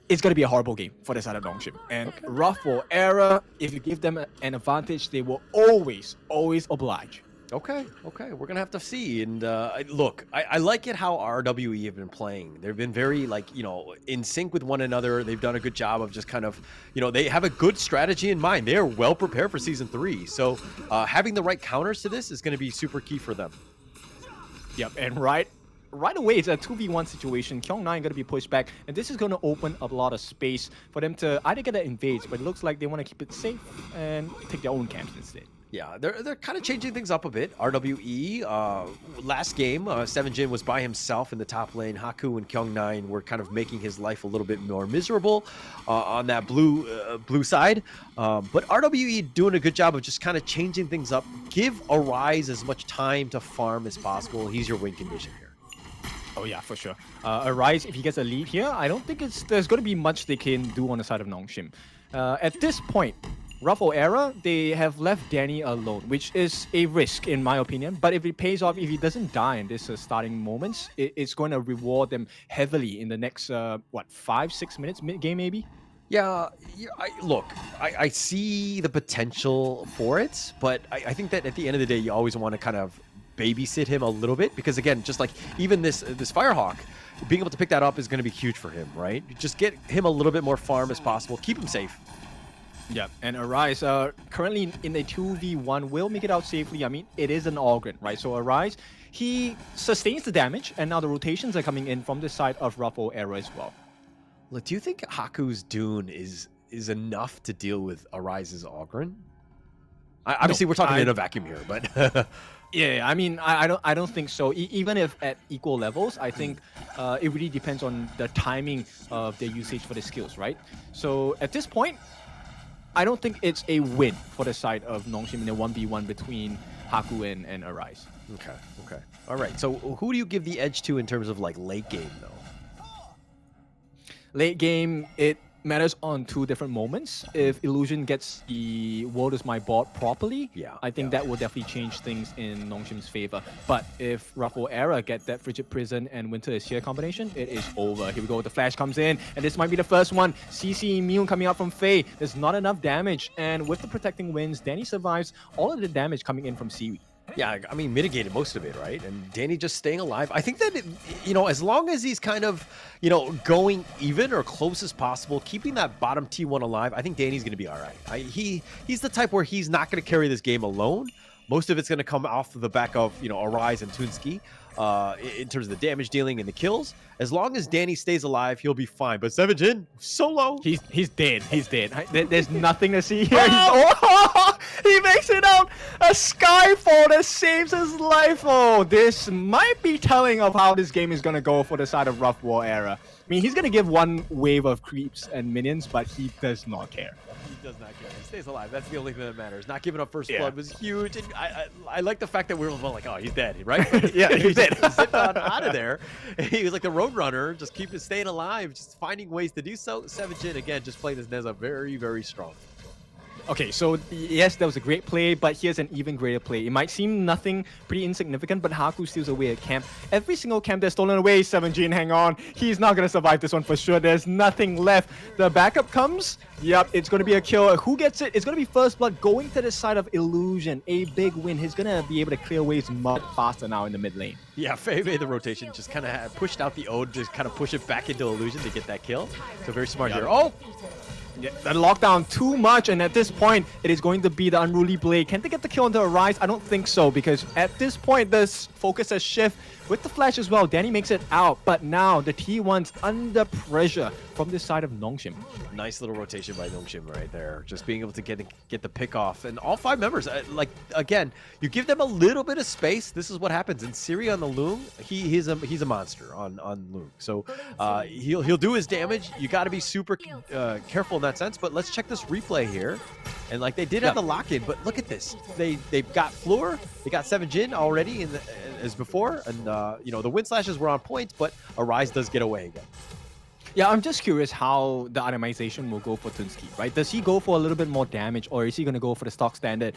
it's going to be a horrible game for the side of Nongshim. And Rough or Era, if you give them an advantage, they will always oblige. Okay, we're gonna have to see. And look, I like it how RWE have been playing. They've been very in sync with one another. They've done a good job of just kind of, they have a good strategy in mind. They are well prepared for Season 3. So having the right counters to this is going to be super key for them. Yep, and right away, it's a 2v1 situation. Kyung9 going to be pushed back, and this is going to open up a lot of space for them to either get an invade, but it looks like they want to keep it safe and take their own camps instead. Yeah, they're kind of changing things up a bit. RWE, last game, 7jin was by himself in the top lane. Haku and Kyung9 were kind of making his life a little bit more miserable on that blue side. But RWE doing a good job of just kind of changing things up. Give Arise as much time to farm as possible. He's your win condition here. Oh yeah, for sure. Arise, if he gets a lead here, I don't think there's going to be much they can do on the side of Nongshim. At this point, Ruffle Era, they have left Danny alone, which is a risk in my opinion. But if it pays off, if he doesn't die in this starting moments, it's going to reward them heavily in the next 5-6 minutes mid-game maybe. Yeah, I see the potential for it, but I think that at the end of the day, you always want to kind of babysit him a little bit, because again, just like even this Firehawk, being able to pick that up is going to be huge for him, right? Just get him a little bit more farm as possible, keep him safe. Yeah, and Arise currently in a 2v1 will make it out safely. I mean, it is an Ogren, right? So Arise, he sustains the damage, and now the rotations are coming in from the side of Ruffle Era as well. Look, do you think Haku's Dune is enough to deal with Arise's Ogren? Obviously, we're talking in a vacuum here, but yeah, I mean, I don't think so. Even if at equal levels, I think it really depends on the timing of their usage for the skills, right? So at this point, I don't think it's a win for the side of Nongshim in a 1v1 between Haku and Arise. Okay. All right. So who do you give the edge to in terms of like late game though? Late game, it matters on two different moments. If Illusion gets the World is My Bot properly, I think that will definitely change things in Nongshim's favor. But if Ruffle Era get that Frigid Prison and Winter is Here combination, it is over. Here we go, the flash comes in, and this might be the first one. CC immune coming out from Faye. There's not enough damage, and with the protecting winds, Danny survives all of the damage coming in from Seaweed. Yeah, I mean, mitigated most of it, right? And Danny just staying alive. I think that, as long as he's kind of, going even or close as possible, keeping that bottom T1 alive, I think Danny's going to be all right. He's the type where he's not going to carry this game alone. Most of it's going to come off the back of, Arise and Toonski in terms of the damage dealing and the kills. As long as Danny stays alive, he'll be fine. But 7jin, solo. He's dead. He's dead. There's nothing to see here. He makes it out. A Skyfall that saves his life. Oh, this might be telling of how this game is going to go for the side of Rough War Era. I mean, he's going to give one wave of creeps and minions, but he does not care. He does not care. He stays alive. That's the only thing that matters. Not giving up first blood was huge. And I like the fact that we were like, oh, he's dead, right? Yeah, he's dead. Zipped out of there. He was like the road runner, just staying alive, just finding ways to do so. 7jin, again, just playing this Neza very, very strong. Okay, so yes, that was a great play, but here's an even greater play. It might seem nothing, pretty insignificant, but Haku steals away at camp. Every single camp that's stolen away, 7jin, hang on. He's not going to survive this one for sure. There's nothing left. The backup comes. Yep, it's going to be a kill. Who gets it? It's going to be First Blood going to the side of Illusion. A big win. He's going to be able to clear waves much faster now in the mid lane. Yeah, Faye made the rotation, just kind of pushed out the Ode, just kind of push it back into Illusion to get that kill. So very smart here. Oh! Yeah, that lockdown too much, and at this point, it is going to be the Unruly Blade. Can they get the kill on the Arise? I don't think so, because at this point, this focus has shifted with the flash as well. Danny makes it out, but now the T1's under pressure from this side of Nongshim. Nice little rotation by Nongshim right there. Just being able to get the pick off. And all 5 members, again, you give them a little bit of space. This is what happens. And Siri on the Loom, he's a monster on Loom. So he'll do his damage. You got to be super careful in that sense. But let's check this replay here. And like they did have the lock-in, but look at this. They've got Floor, they got 7jin already as before, and the wind slashes were on point, but Arise does get away again. Yeah, I'm just curious how the itemization will go for Tunski, right? Does he go for a little bit more damage, or is he going to go for the stock standard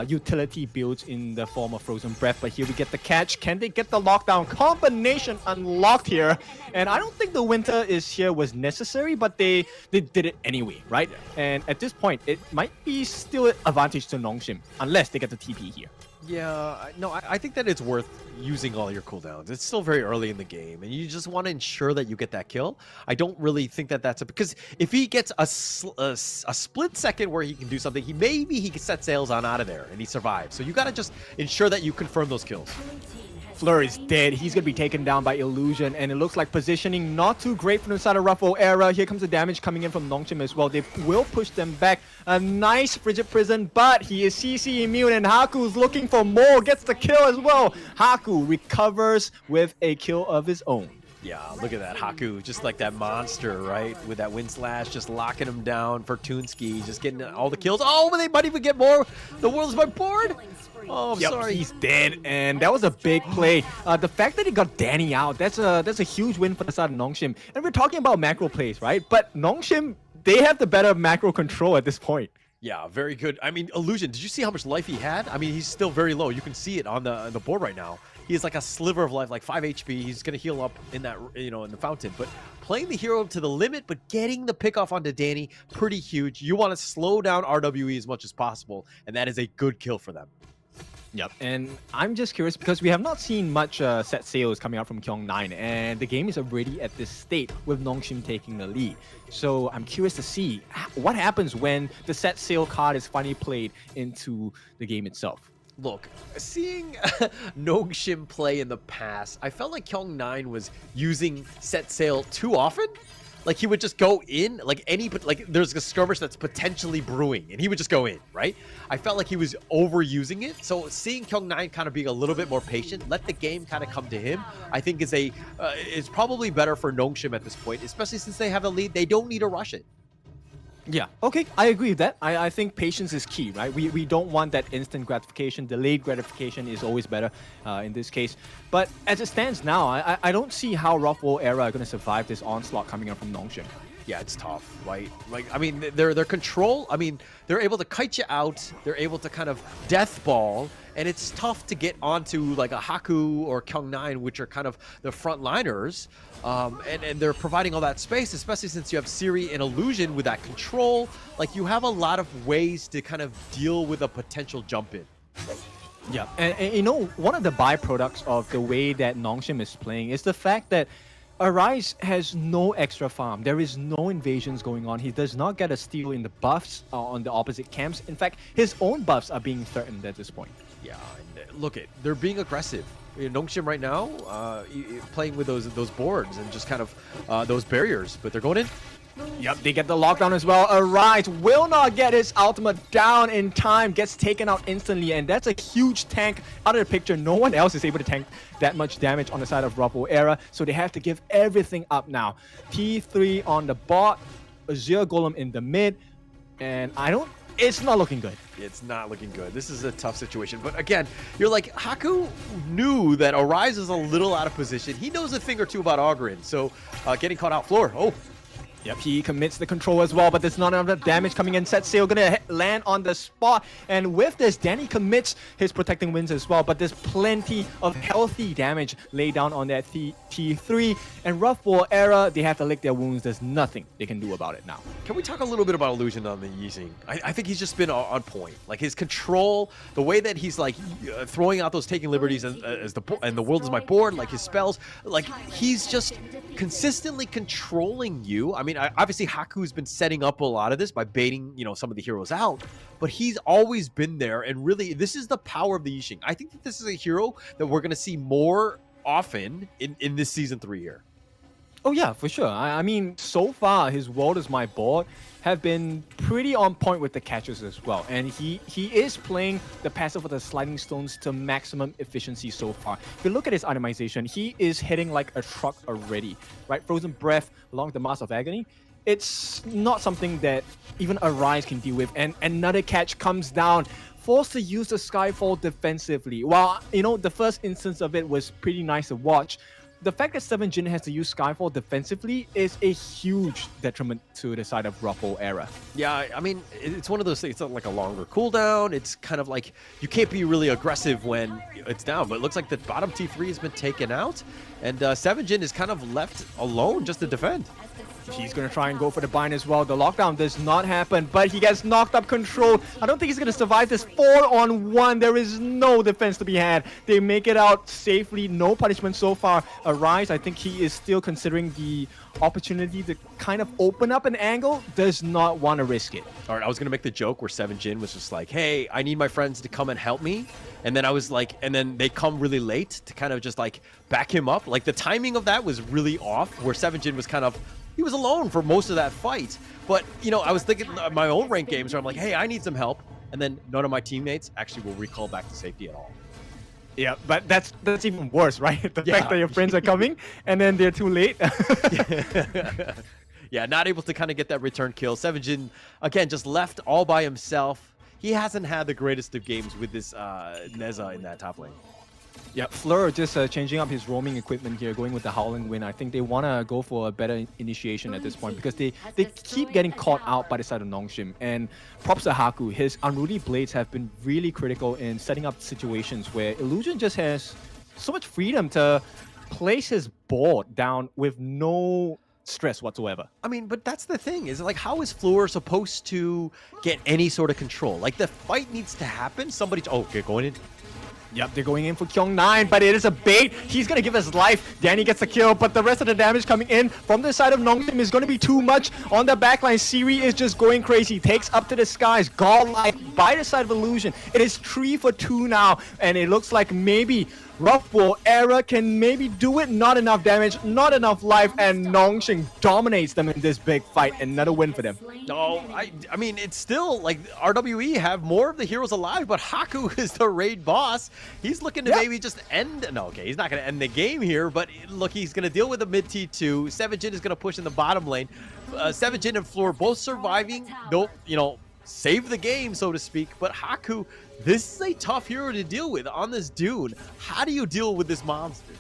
utility builds in the form of Frozen Breath? But here we get the catch. Can they get the lockdown combination unlocked here? And I don't think the winter is here was necessary, but they did it anyway, right? And at this point, it might be still an advantage to Nongshim, unless they get the TP here. Yeah, no, I think that it's worth using all your cooldowns. It's still very early in the game, and you just want to ensure that you get that kill. I don't really think that that's because if he gets a split second where he can do something, maybe he can set sails on out of there and he survives. So you got to just ensure that you confirm those kills. Fleur is dead. He's going to be taken down by Illusion, and it looks like positioning not too great from the side of RWE era. Here comes the damage coming in from Nongshim as well. They will push them back. A nice Frigid Prison, but he is CC immune, and Haku's looking for more. Gets the kill as well. Haku recovers with a kill of his own. Yeah, look at that Haku, just like that monster, right? With that wind slash, just locking him down for Toonski, just getting all the kills. Oh, but they might even get more. The world is my board. Oh, I'm sorry. He's dead, and that was a big play. The fact that he got Danny out, that's a huge win for the side of Nongshim. And we're talking about macro plays, right? But Nongshim, they have the better macro control at this point. Yeah, very good. I mean, Illusion, did you see how much life he had? I mean, he's still very low. You can see it on the board right now. He has like a sliver of life, like 5 HP. He's going to heal up in that, in the fountain. But playing the hero to the limit, but getting the pick off onto Danny, pretty huge. You want to slow down RWE as much as possible, and that is a good kill for them. Yep, and I'm just curious because we have not seen much set sails coming out from Kyong9, and the game is already at this state with Nongshim taking the lead. So I'm curious to see what happens when the set sail card is finally played into the game itself. Look, seeing Nongshim play in the past, I felt like Kyong9 was using set sail too often. Like he would just go in, like there's a skirmish that's potentially brewing, and he would just go in, right? I felt like he was overusing it. So seeing Kyong9 kind of being a little bit more patient, let the game kind of come to him, I think is probably better for Nongshim at this point, especially since they have a lead. They don't need to rush it. Yeah, okay, I agree with that. I think patience is key, right? We don't want that instant gratification. Delayed gratification is always better in this case. But as it stands now, I don't see how RWE era are going to survive this onslaught coming up from Nongshim. Yeah, it's tough, right? Like, I mean, their control, I mean, they're able to kite you out. They're able to kind of death ball, and it's tough to get onto like a Haku or Kyong9, which are kind of the frontliners. And they're providing all that space, especially since you have Siri and Illusion with that control. Like, you have a lot of ways to kind of deal with a potential jump in. Yeah, and you know, one of the byproducts of the way that Nongshim is playing is the fact that Arise has no extra farm. There is no invasions going on. He does not get a steal in the buffs on the opposite camps. In fact, his own buffs are being threatened at this point. Yeah, and look, they're being aggressive. Nongshim right now playing with those boards and just kind of those barriers, but they're going in. Yep, they get the lockdown as well. Arise will not get his ultimate down in time, gets taken out instantly, and that's a huge tank out of the picture. No one else is able to tank that much damage on the side of RWE era, so they have to give everything up now. T3 on the bot, Azure Golem in the mid, and it's not looking good. It's not looking good. This is a tough situation. But again, you're like, Haku knew that Arise is a little out of position. He knows a thing or two about Ogren, so getting caught out floor. Oh. Yep, he commits the control as well, but there's not enough damage coming in. Set sail gonna land on the spot, and with this, Danny commits his protecting winds as well, but there's plenty of healthy damage laid down on that T3, and RWE era, they have to lick their wounds. There's nothing they can do about it now. Can we talk a little bit about Illusion on the Yixing? I think he's just been on point. Like his control, the way that he's like throwing out those taking liberties and the world is my board, like his spells, like he's just consistently controlling you. I mean, obviously Haku's been setting up a lot of this by baiting, some of the heroes out, but he's always been there, and really, this is the power of the Yixing. I think that this is a hero that we're going to see more often in this Season 3 here. Oh yeah, for sure. I mean, so far, his world is my board have been pretty on point with the catches as well. And he is playing the passive with the sliding stones to maximum efficiency so far. If you look at his itemization, he is hitting like a truck already, right? Frozen Breath along the Mask of Agony. It's not something that even Arise can deal with. And another catch comes down, forced to use the Skyfall defensively. While, the first instance of it was pretty nice to watch, the fact that 7 Jin has to use Skyfall defensively is a huge detriment to the side of Ruffle era. Yeah, I mean, it's one of those things. It's not like a longer cooldown. It's kind of like you can't be really aggressive when it's down. But it looks like the bottom T3 has been taken out, and 7 Jin is kind of left alone just to defend. He's going to try and go for the bind as well. The lockdown does not happen, but he gets knocked up control. I don't think he's going to survive this 4-on-1. There is no defense to be had. They make it out safely. No punishment so far. Arise, I think he is still considering the opportunity to kind of open up an angle. Does not want to risk it. All right, I was going to make the joke where 7 Jin was just like, hey, I need my friends to come and help me. And then I was like, and then they come really late to kind of just like back him up. Like the timing of that was really off, where 7 Jin was kind of, he was alone for most of that fight. But, you know, I was thinking my own ranked games where I'm like, hey, I need some help. And then none of my teammates actually will recall back to safety at all. Yeah, but that's even worse, right? The fact that your friends are coming and then they're too late. Yeah, not able to kind of get that return kill. 7 Jin, again, just left all by himself. He hasn't had the greatest of games with this Neza in that top lane. Yeah, Fleur just changing up his roaming equipment here, going with the Howling Wind. I think they want to go for a better initiation at this point because they keep getting caught out by the side of Nongshim. And props to Haku, his Unruly Blades have been really critical in setting up situations where Illusion just has so much freedom to place his board down with no stress whatsoever. I mean, but that's the thing, is like, how is Fleur supposed to get any sort of control? Like, the fight needs to happen. Somebody's, oh, okay, going in. Yep, they're going in for Kyung9, but it is a bait. He's going to give his life. Danny gets the kill, but the rest of the damage coming in from the side of Nongshim is going to be too much. On the backline, Siri is just going crazy. Takes up to the skies. Godlike by the side of Illusion. It is 3 for 2 now, and it looks like maybe Ruffle era can maybe do it. Not enough damage, not enough life, and Nongshim dominates them in this big fight. Another win for them. No, I mean, it's still like RWE have more of the heroes alive, but Haku is the raid boss. He's looking to maybe just end. No, okay, he's not going to end the game here, but look, he's going to deal with a mid T2. 7 Jin is going to push in the bottom lane. 7 Jin and Fleur both surviving. Don't, you know, save the game, so to speak. But Haku, this is a tough hero to deal with on this Dune. How do you deal with this monster?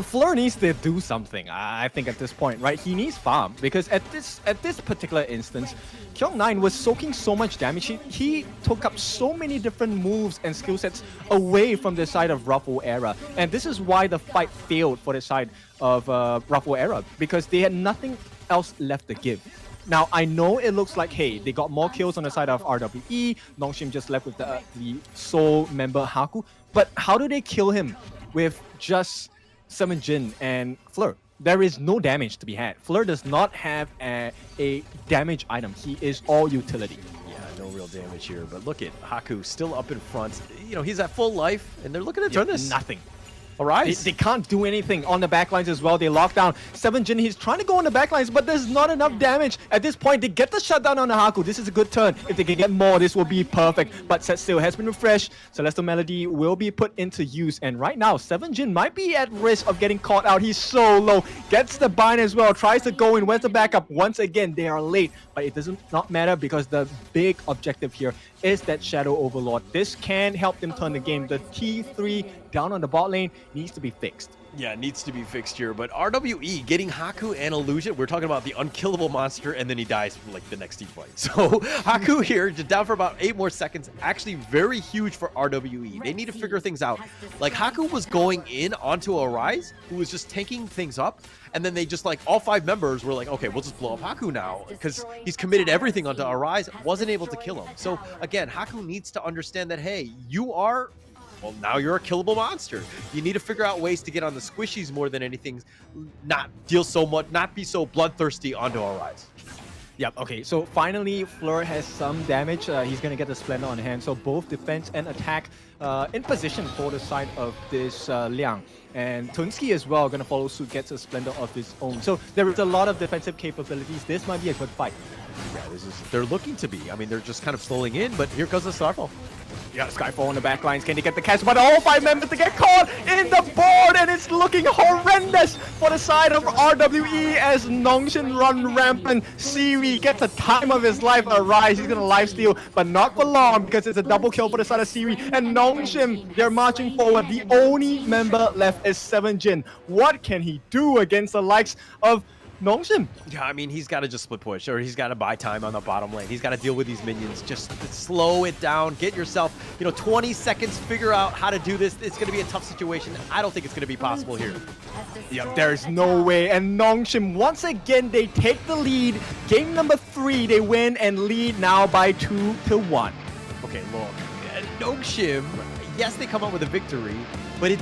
Fleur needs to do something, I think, at this point, right? He needs farm, because at this particular instance, Kyung9 was soaking so much damage. He took up so many different moves and skill sets away from the side of Ruffle era. And this is why the fight failed for the side of Ruffle era, because they had nothing else left to give. Now, I know it looks like, hey, they got more kills on the side of RWE. Nongshim just left with the sole member Haku. But how do they kill him with just 7 Jin and Fleur? There is no damage to be had. Fleur does not have a damage item. He is all utility. Yeah, no real damage here. But look at Haku still up in front. You know, he's at full life, and they're looking to turn this. Nothing. Arise. They can't do anything on the backlines as well. They lock down 7 Jin. He's trying to go on the backlines, but there's not enough damage. At this point, they get the shutdown on the Haku. This is a good turn. If they can get more, this will be perfect. But set still has been refreshed. Celestial Melody will be put into use. And right now, 7 Jin might be at risk of getting caught out. He's so low. Gets the bind as well. Tries to go in. Where's the backup? Once again, they are late. But it doesn't not matter because the big objective here is that Shadow Overlord. This can help them turn the game. The T3 down on the bot lane needs to be fixed. Yeah, it needs to be fixed here. But RWE getting Haku and Illusion, we're talking about the unkillable monster, and then he dies from like the next team fight. So Haku here, just down for about 8 more seconds. Actually very huge for RWE. They need to figure things out. Like, Haku was going in onto Arise, who was just tanking things up. And then they just, like, all 5 members were like, okay, we'll just blow up Haku now because he's committed everything onto Arise, wasn't able to kill him. So again, Haku needs to understand that, hey, you are, well, now you're a killable monster. You need to figure out ways to get on the squishies more than anything, not deal so much, not be so bloodthirsty onto Arise. Yep, okay, so finally Fleur has some damage. He's going to get the Splendor on hand. So both defense and attack in position for the side of this Liang. And Tunsky as well going to follow suit, gets a Splendor of his own. So there is a lot of defensive capabilities. This might be a good fight. Yeah, they're looking to be. I mean, they're just kind of slowing in, but here comes the Starfall. Yeah, Skyfall on the back lines. Can they get the catch? But all 5 members to get caught in the board, and it's looking horrendous for the side of RWE as Nongshim run rampant. Siwi gets the time of his life. Arise, he's gonna lifesteal, but not for long because it's a double kill for the side of Siwi. And Nongshim, they're marching forward. The only member left is 7jin. What can he do against the likes of Nongshim? Yeah, I mean, he's got to just split push, or he's got to buy time on the bottom lane. He's got to deal with these minions. Just slow it down. Get yourself, 20 seconds. Figure out how to do this. It's going to be a tough situation. I don't think it's going to be possible here. Yeah, there's no way. And Nongshim, once again, they take the lead. Game number 3, they win and lead now by 2-1. Okay, look, Nongshim, yes, they come up with a victory, but it